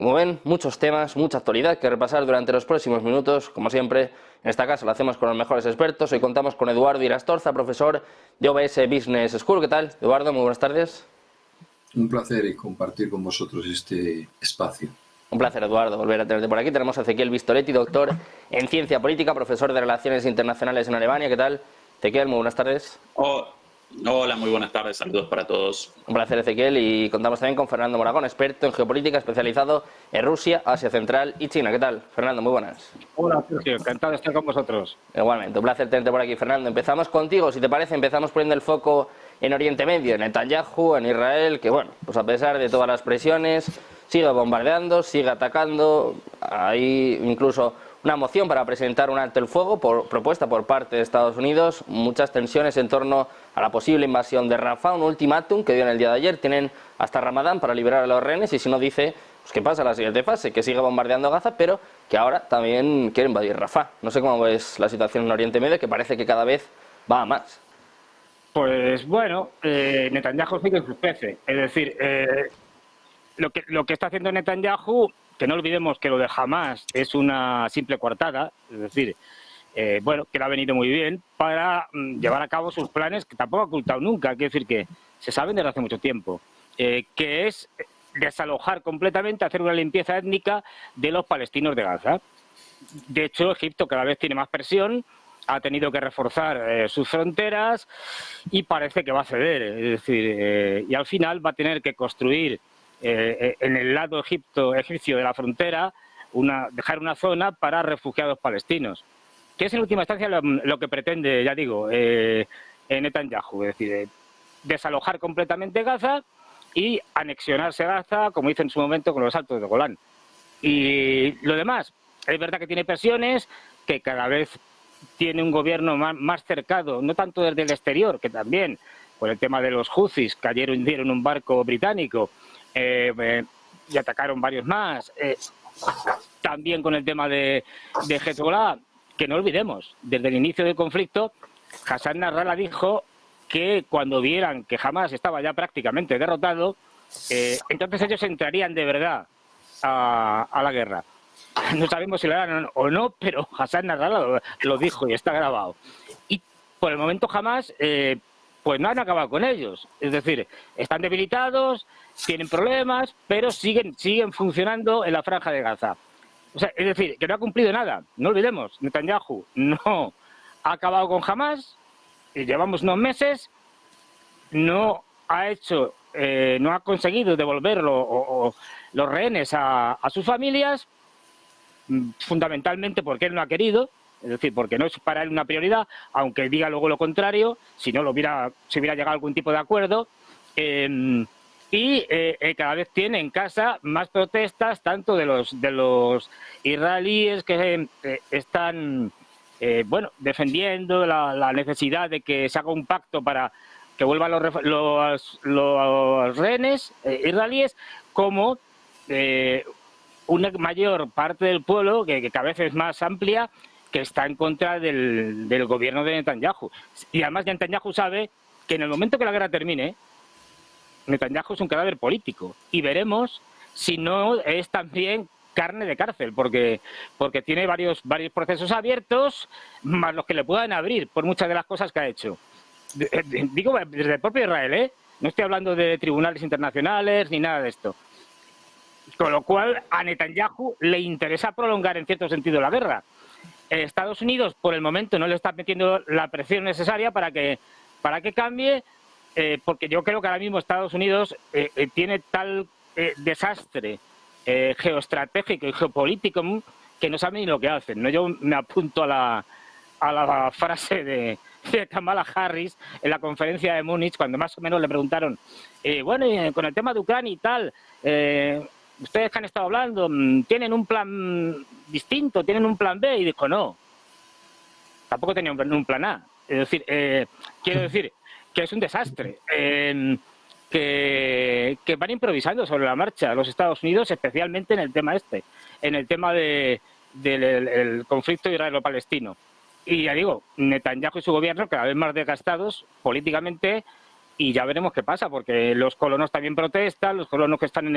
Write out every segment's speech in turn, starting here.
Como ven, muchos temas, mucha actualidad que repasar durante los próximos minutos. Como siempre, en esta casa lo hacemos con los mejores expertos. Hoy contamos con Eduardo Irastorza, profesor de OBS Business School. ¿Qué tal, Eduardo? Muy buenas tardes. Un placer y compartir con vosotros este espacio. Un placer, Eduardo, volver a tenerte por aquí. Tenemos a Ezequiel Vistoletti, doctor en Ciencia Política, profesor de Relaciones Internacionales en Alemania. ¿Qué tal, Ezequiel? Muy buenas tardes. Hola, muy buenas tardes, saludos para todos. Un placer, Ezequiel, y contamos también con Fernando Moragón, experto en geopolítica, especializado en Rusia, Asia Central y China. ¿Qué tal, Fernando? Muy buenas. Hola, Sergio, encantado de estar con vosotros. Igualmente, un placer tenerte por aquí, Fernando. Empezamos contigo, si te parece, empezamos poniendo el foco en Oriente Medio, en Netanyahu, en Israel, que bueno, pues a pesar de todas las presiones, sigue bombardeando, sigue atacando. Hay incluso una moción para presentar un alto el fuego propuesta por parte de Estados Unidos. Muchas tensiones en torno a la posible invasión de Rafah, un ultimátum que dio en el día de ayer. Tienen hasta Ramadán para liberar a los rehenes y si no dice pues que pasa a la siguiente fase, que sigue bombardeando Gaza, pero que ahora también quiere invadir Rafah. No sé cómo ves la situación en Oriente Medio, que parece que cada vez va a más. Pues bueno, Netanyahu sigue en sus peces. Es decir, lo que está haciendo Netanyahu, que no olvidemos que lo de Hamás es una simple coartada, es decir, bueno, que le ha venido muy bien para llevar a cabo sus planes que tampoco ha ocultado nunca, quiero decir que se saben desde hace mucho tiempo, que es desalojar completamente, hacer una limpieza étnica de los palestinos de Gaza. De hecho, Egipto cada vez tiene más presión, ha tenido que reforzar sus fronteras y parece que va a ceder, es decir, y al final va a tener que construir en el lado egipcio de la frontera, dejar una zona para refugiados palestinos, que es en última instancia lo que pretende, ya digo, Netanyahu, es decir, desalojar completamente Gaza y anexionarse Gaza, como hizo en su momento con los Altos de Golán. Y lo demás, es verdad que tiene presiones, que cada vez tiene un gobierno más cercado, no tanto desde el exterior, que también, por el tema de los Houthis, que ayer hundieron un barco británico, y atacaron varios más, también con el tema de Hezbollah, que no olvidemos, desde el inicio del conflicto, Hassan Nasrallah dijo que cuando vieran que Hamás estaba ya prácticamente derrotado, entonces ellos entrarían de verdad a la guerra. No sabemos si lo harán o no, pero Hassan Nasrallah lo dijo y está grabado. Y por el momento Hamás pues no han acabado con ellos. Es decir, están debilitados, tienen problemas, pero siguen funcionando en la franja de Gaza. O sea, es decir, que no ha cumplido nada. No olvidemos, Netanyahu no ha acabado con Hamás, y llevamos unos meses, no ha conseguido devolver los rehenes a sus familias, fundamentalmente porque él no ha querido, es decir, porque no es para él una prioridad, aunque diga luego lo contrario, si no se hubiera llegado a algún tipo de acuerdo, y cada vez tiene en casa más protestas, tanto de los israelíes que están defendiendo la necesidad de que se haga un pacto para que vuelvan los rehenes israelíes, como una mayor parte del pueblo, que cada vez es más amplia, que está en contra del gobierno de Netanyahu. Y además Netanyahu sabe que en el momento que la guerra termine, Netanyahu es un cadáver político. Y veremos si no es también carne de cárcel, porque tiene varios procesos abiertos, más los que le puedan abrir por muchas de las cosas que ha hecho. Digo, desde el propio Israel, no estoy hablando de tribunales internacionales ni nada de esto. Con lo cual, a Netanyahu le interesa prolongar en cierto sentido la guerra. Estados Unidos, por el momento, no le está metiendo la presión necesaria para que cambie, porque yo creo que ahora mismo Estados Unidos tiene tal desastre geoestratégico y geopolítico que no saben ni lo que hacen, ¿no? Yo me apunto a la frase de Kamala Harris en la conferencia de Múnich, cuando más o menos le preguntaron, con el tema de Ucrania y tal, ustedes que han estado hablando, ¿tienen un plan distinto? ¿Tienen un plan B? Y dijo, no, tampoco tenía un plan A. Es decir, quiero decir que es un desastre, que van improvisando sobre la marcha los Estados Unidos, especialmente en el tema en el tema del conflicto israelo-palestino. Y ya digo, Netanyahu y su gobierno cada vez más desgastados políticamente y ya veremos qué pasa, porque los colonos también protestan, los colonos que están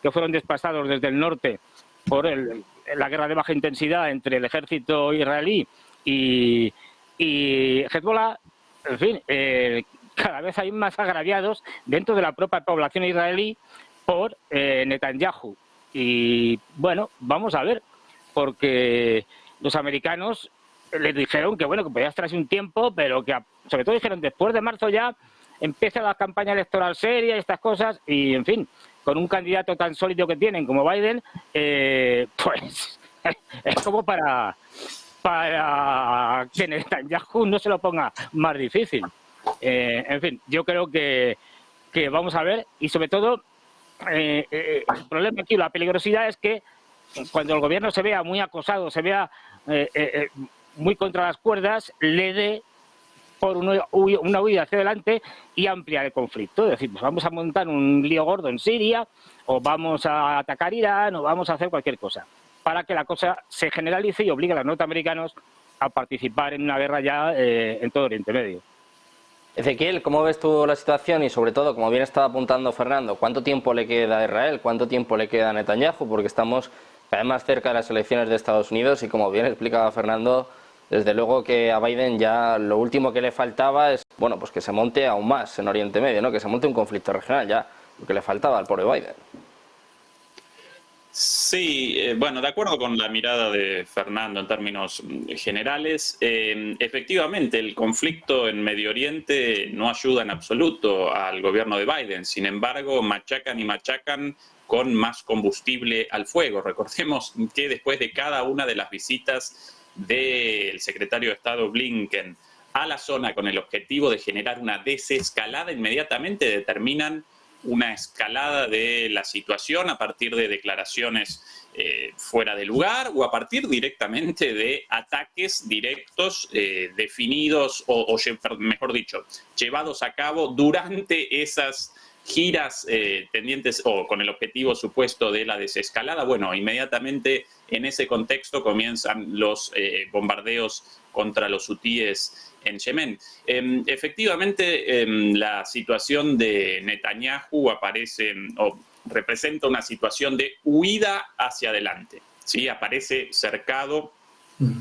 que fueron desplazados desde el norte por la guerra de baja intensidad entre el ejército israelí y Hezbollah, en fin, cada vez hay más agraviados dentro de la propia población israelí por Netanyahu. Y bueno, vamos a ver, porque los americanos les dijeron que bueno, que podía estarse un tiempo, pero que sobre todo dijeron después de marzo ya empieza la campaña electoral seria y estas cosas, y en fin, con un candidato tan sólido que tienen como Biden, pues es como para que Netanyahu no se lo ponga más difícil. En fin, yo creo que vamos a ver, y sobre todo el problema aquí, la peligrosidad es que cuando el gobierno se vea muy acosado, se vea muy contra las cuerdas, le dé por una huida hacia adelante y ampliar el conflicto. Es decir, pues vamos a montar un lío gordo en Siria, o vamos a atacar Irán, o vamos a hacer cualquier cosa, para que la cosa se generalice y obligue a los norteamericanos a participar en una guerra ya en todo Oriente Medio. Ezequiel, ¿cómo ves tú la situación? Y sobre todo, como bien estaba apuntando Fernando, ¿cuánto tiempo le queda a Israel? ¿Cuánto tiempo le queda a Netanyahu? Porque estamos cada vez más cerca de las elecciones de Estados Unidos y, como bien explicaba Fernando, desde luego que a Biden ya lo último que le faltaba es, bueno, pues que se monte aún más en Oriente Medio, ¿no? Que se monte un conflicto regional, ya lo que le faltaba al pobre Biden. Sí, bueno, de acuerdo con la mirada de Fernando en términos generales, efectivamente el conflicto en Medio Oriente no ayuda en absoluto al gobierno de Biden. Sin embargo, machacan y machacan con más combustible al fuego. Recordemos que después de cada una de las visitas del secretario de Estado Blinken a la zona con el objetivo de generar una desescalada, inmediatamente determinan una escalada de la situación a partir de declaraciones fuera de lugar o a partir directamente de ataques directos definidos o mejor dicho, llevados a cabo durante esas giras tendientes o con el objetivo supuesto de la desescalada. Bueno, inmediatamente en ese contexto comienzan los bombardeos contra los hutíes en Yemen. Efectivamente, la situación de Netanyahu aparece o representa una situación de huida hacia adelante, ¿sí? Aparece cercado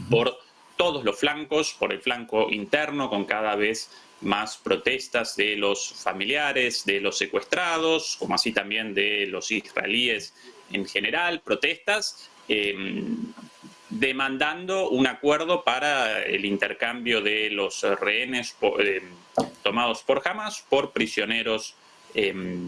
por todos los flancos, por el flanco interno, con cada vez más protestas de los familiares, de los secuestrados, como así también de los israelíes en general, protestas demandando un acuerdo para el intercambio de los rehenes tomados por Hamas por prisioneros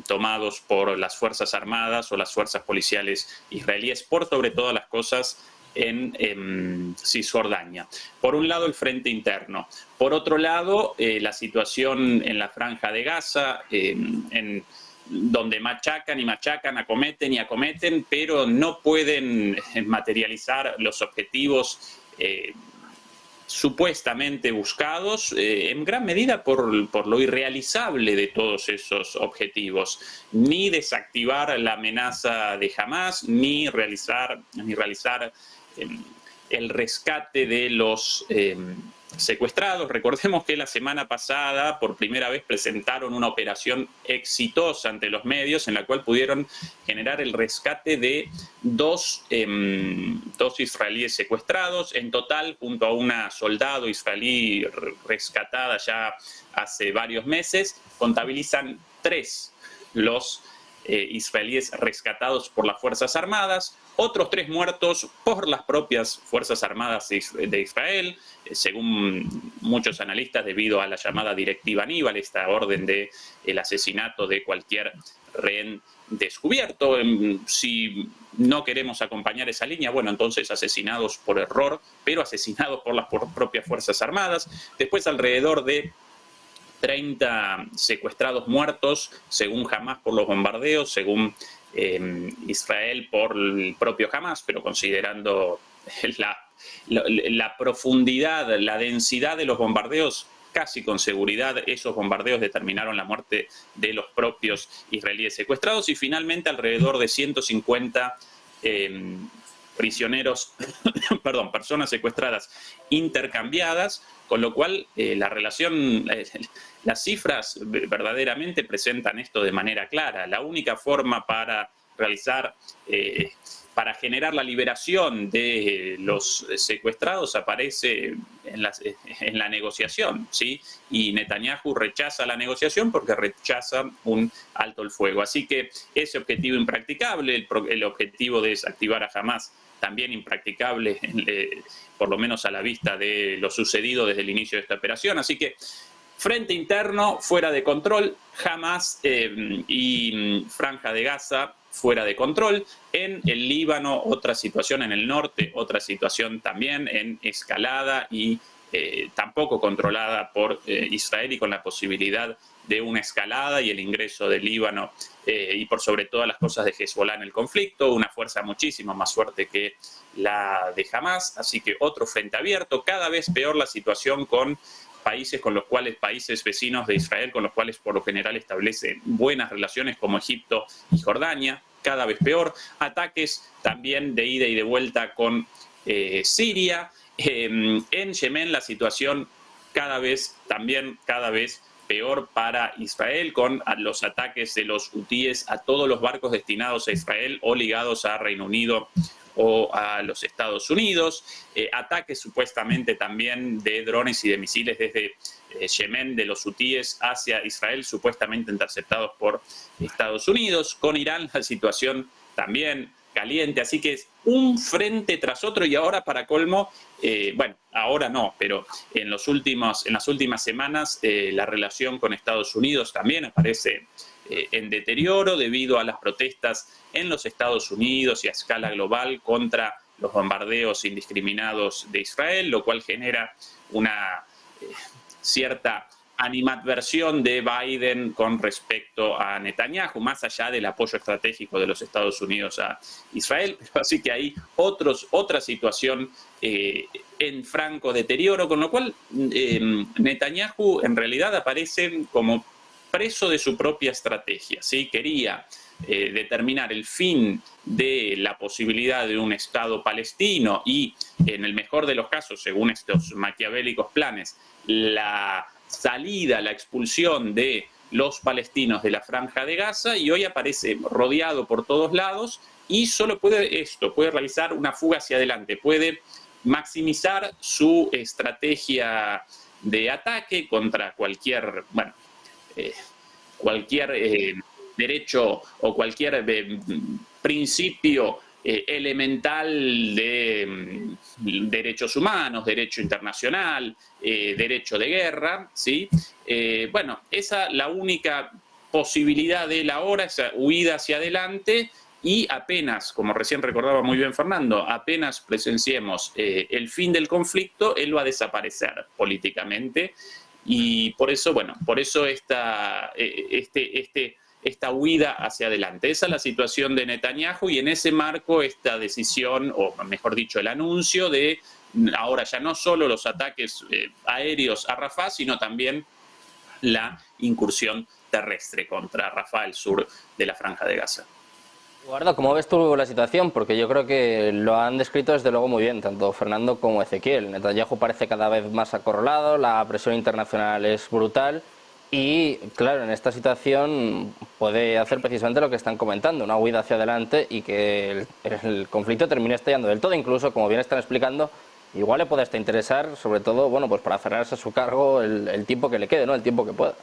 tomados por las Fuerzas Armadas o las fuerzas policiales israelíes, por sobre todas las cosas en Cisjordania. Por un lado, el frente interno. Por otro lado, la situación en la Franja de Gaza, donde machacan y machacan, acometen y acometen, pero no pueden materializar los objetivos supuestamente buscados, en gran medida por lo irrealizable de todos esos objetivos. Ni desactivar la amenaza de Hamas, ni realizar el rescate de los secuestrados. Recordemos que la semana pasada por primera vez presentaron una operación exitosa ante los medios en la cual pudieron generar el rescate de dos israelíes secuestrados. En total, junto a una soldado israelí rescatada ya hace varios meses, contabilizan 3 los israelíes rescatados por las Fuerzas Armadas, otros 3 muertos por las propias Fuerzas Armadas de Israel, según muchos analistas, debido a la llamada Directiva Aníbal, esta orden de el asesinato de cualquier rehén descubierto. Si no queremos acompañar esa línea, bueno, entonces asesinados por error, pero asesinados por las propias Fuerzas Armadas. Después alrededor de 30 secuestrados muertos, según Hamas por los bombardeos, según Israel por el propio Hamas, pero considerando la profundidad, la densidad de los bombardeos, casi con seguridad esos bombardeos determinaron la muerte de los propios israelíes secuestrados, y finalmente alrededor de 150 prisioneros, perdón, personas secuestradas intercambiadas, con lo cual la relación, las cifras verdaderamente presentan esto de manera clara. La única forma para realizar, para generar la liberación de los secuestrados aparece en la negociación, ¿sí? Y Netanyahu rechaza la negociación porque rechaza un alto el fuego. Así que ese objetivo impracticable, el objetivo de desactivar a Hamás, también impracticable, por lo menos a la vista de lo sucedido desde el inicio de esta operación. Así que frente interno, fuera de control, Hamás y Franja de Gaza fuera de control. En el Líbano, otra situación, en el norte, otra situación también en escalada y tampoco controlada por Israel, y con la posibilidad de una escalada y el ingreso del Líbano y por sobre todas las cosas de Hezbollah en el conflicto, una fuerza muchísimo más fuerte que la de Hamás. Así que otro frente abierto, cada vez peor la situación con países vecinos de Israel, con los cuales por lo general establece buenas relaciones, como Egipto y Jordania, cada vez peor. Ataques también de ida y de vuelta con Siria. En Yemen la situación cada vez peor para Israel, con los ataques de los hutíes a todos los barcos destinados a Israel o ligados a Reino Unido o a los Estados Unidos, ataques supuestamente también de drones y de misiles desde Yemen de los hutíes hacia Israel, supuestamente interceptados por Estados Unidos. Con Irán la situación también caliente, así que es un frente tras otro. Y ahora, para colmo, bueno, ahora no, pero en las últimas semanas la relación con Estados Unidos también aparece en deterioro debido a las protestas en los Estados Unidos y a escala global contra los bombardeos indiscriminados de Israel, lo cual genera una cierta animadversión de Biden con respecto a Netanyahu, más allá del apoyo estratégico de los Estados Unidos a Israel. Así que hay otra situación en franco deterioro, con lo cual Netanyahu en realidad aparece como preso de su propia estrategia, ¿sí? Quería determinar el fin de la posibilidad de un Estado palestino y, en el mejor de los casos, según estos maquiavélicos planes, la salida, la expulsión de los palestinos de la Franja de Gaza, y hoy aparece rodeado por todos lados y solo puede realizar una fuga hacia adelante, puede maximizar su estrategia de ataque contra cualquier derecho o cualquier principio elemental de derechos humanos, derecho internacional, derecho de guerra, ¿sí? Bueno, la única posibilidad de él ahora es huida hacia adelante, y apenas, como recién recordaba muy bien Fernando, apenas presenciemos el fin del conflicto, él va a desaparecer políticamente. Y por eso, esta huida hacia adelante. Esa es la situación de Netanyahu, y en ese marco esta decisión, o mejor dicho, el anuncio de ahora ya no solo los ataques aéreos a Rafah, sino también la incursión terrestre contra Rafah, el sur de la Franja de Gaza. Eduardo, ¿cómo ves tú la situación? Porque yo creo que lo han descrito desde luego muy bien, tanto Fernando como Ezequiel. Netanyahu parece cada vez más acorralado, la presión internacional es brutal y, claro, en esta situación puede hacer precisamente lo que están comentando, una huida hacia adelante y que el conflicto termine estallando del todo. Incluso, como bien están explicando, igual le puede hasta interesar, sobre todo, bueno, pues para aferrarse a su cargo el tiempo que le quede, ¿no? El tiempo que pueda.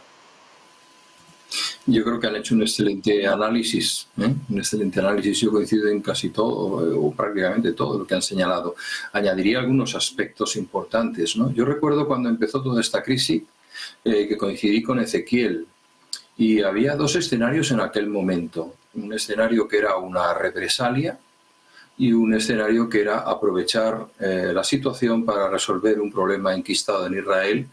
Yo creo que han hecho un excelente análisis, un excelente análisis. Yo coincido en casi todo, o prácticamente todo lo que han señalado. Añadiría algunos aspectos importantes, ¿no? Yo recuerdo cuando empezó toda esta crisis, que coincidí con Ezequiel, y había dos escenarios en aquel momento. Un escenario que era una represalia y un escenario que era aprovechar la situación para resolver un problema enquistado en Israel,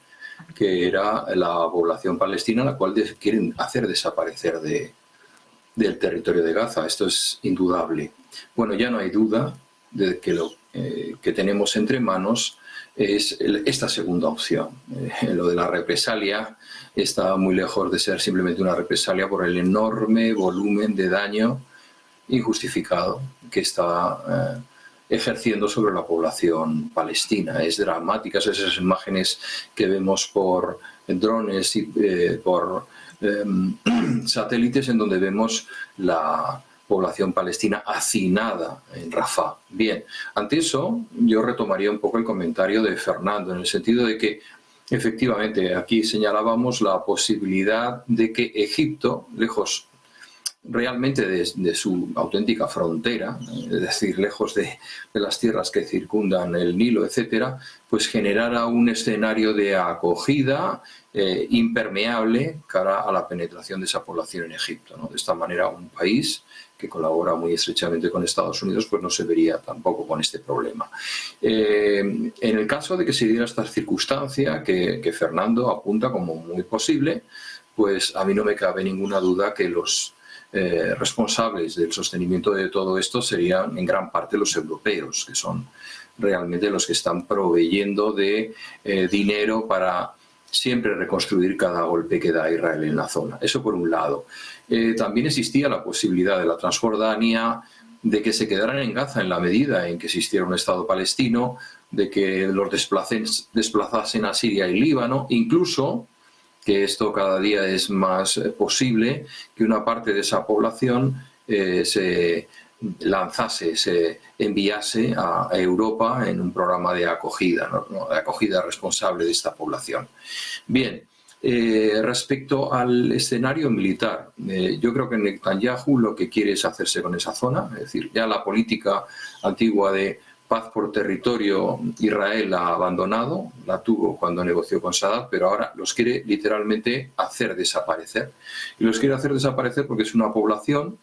que era la población palestina, la cual quieren hacer desaparecer del territorio de Gaza. Esto es indudable. Bueno, ya no hay duda de que lo que tenemos entre manos es esta segunda opción. Lo de la represalia está muy lejos de ser simplemente una represalia por el enorme volumen de daño injustificado que está ejerciendo sobre la población palestina. Es dramática esas imágenes que vemos por drones y por satélites, en donde vemos la población palestina hacinada en Rafah. Bien, ante eso yo retomaría un poco el comentario de Fernando, en el sentido de que efectivamente aquí señalábamos la posibilidad de que Egipto, lejos realmente de su auténtica frontera, es decir, lejos de las tierras que circundan el Nilo, etcétera, pues generara un escenario de acogida impermeable cara a la penetración de esa población en Egipto, ¿no? De esta manera, un país que colabora muy estrechamente con Estados Unidos, pues no se vería tampoco con este problema. En el caso de que se diera esta circunstancia que Fernando apunta como muy posible, pues a mí no me cabe ninguna duda que los responsables del sostenimiento de todo esto serían en gran parte los europeos, que son realmente los que están proveyendo de dinero para siempre reconstruir cada golpe que da Israel en la zona. Eso por un lado. También existía la posibilidad de la Transjordania de que se quedaran en Gaza en la medida en que existiera un Estado palestino, de que los desplazasen a Siria y Líbano, incluso, que esto cada día es más posible, que una parte de esa población se lanzase, se enviase a Europa en un programa de acogida, ¿no? De acogida responsable de esta población. Bien, respecto al escenario militar, yo creo que Netanyahu lo que quiere es hacerse con esa zona, es decir, ya la política antigua de paz por territorio Israel la ha abandonado, la tuvo cuando negoció con Sadat, pero ahora los quiere literalmente hacer desaparecer. Y los quiere hacer desaparecer porque es una población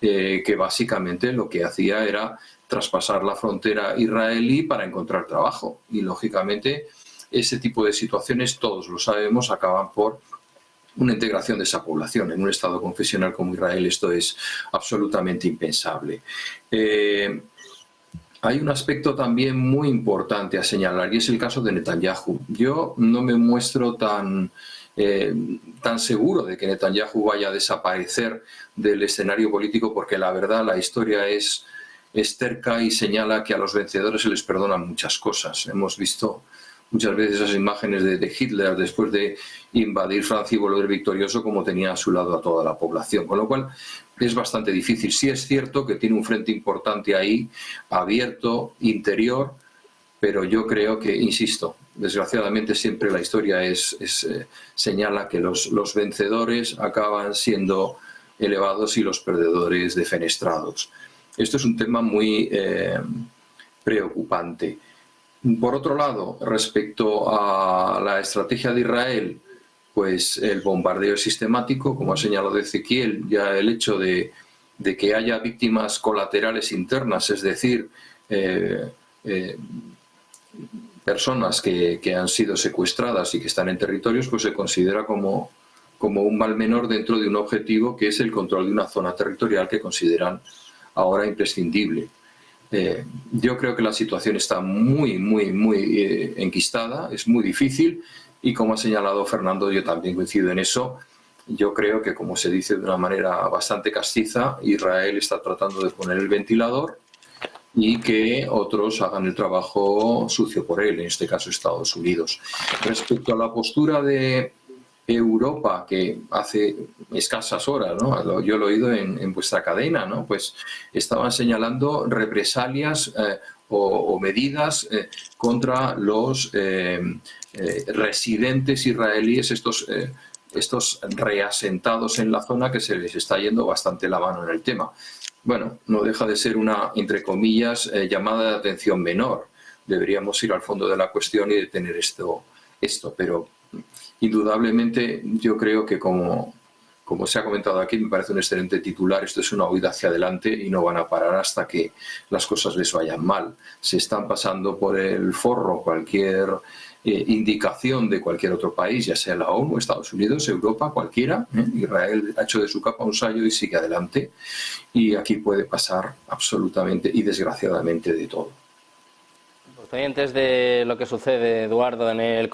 que básicamente lo que hacía era traspasar la frontera israelí para encontrar trabajo. Y lógicamente ese tipo de situaciones, todos lo sabemos, acaban por una integración de esa población. En un Estado confesional como Israel esto es absolutamente impensable. Hay un aspecto también muy importante a señalar y es el caso de Netanyahu. Yo no me muestro tan seguro de que Netanyahu vaya a desaparecer del escenario político, porque la verdad la historia es terca y señala que a los vencedores se les perdonan muchas cosas. Hemos visto muchas veces esas imágenes de Hitler después de invadir Francia y volver victorioso, como tenía a su lado a toda la población, con lo cual es bastante difícil. Sí es cierto que tiene un frente importante ahí, abierto, interior, pero yo creo que, insisto, desgraciadamente siempre la historia señala que los vencedores acaban siendo elevados y los perdedores defenestrados. Esto es un tema muy preocupante. Por otro lado, respecto a la estrategia de Israel, pues el bombardeo sistemático, como ha señalado Ezequiel, ya el hecho de que haya víctimas colaterales internas, es decir, personas que han sido secuestradas y que están en territorios, pues se considera como un mal menor dentro de un objetivo que es el control de una zona territorial que consideran ahora imprescindible. Yo creo que la situación está muy enquistada, es muy difícil y, como ha señalado Fernando, yo también coincido en eso. Yo creo que, como se dice de una manera bastante castiza, Israel está tratando de poner el ventilador y que otros hagan el trabajo sucio por él, en este caso Estados Unidos. Respecto a la postura de Europa, que hace escasas horas, ¿no? Yo lo he oído en vuestra cadena, ¿no? Pues estaban señalando represalias o medidas contra los residentes israelíes, estos reasentados en la zona, que se les está yendo bastante la mano en el tema. Bueno, no deja de ser una, entre comillas, llamada de atención menor. Deberíamos ir al fondo de la cuestión y detener esto, pero indudablemente yo creo que, como se ha comentado aquí, me parece un excelente titular. Esto es una huida hacia adelante y no van a parar hasta que las cosas les vayan mal. Se están pasando por el forro cualquier indicación de cualquier otro país, ya sea la ONU, Estados Unidos, Europa, cualquiera. Israel ha hecho de su capa un sayo y sigue adelante. Y aquí puede pasar absolutamente y desgraciadamente de todo. Pues pendientes de lo que sucede, Eduardo, en el conflicto.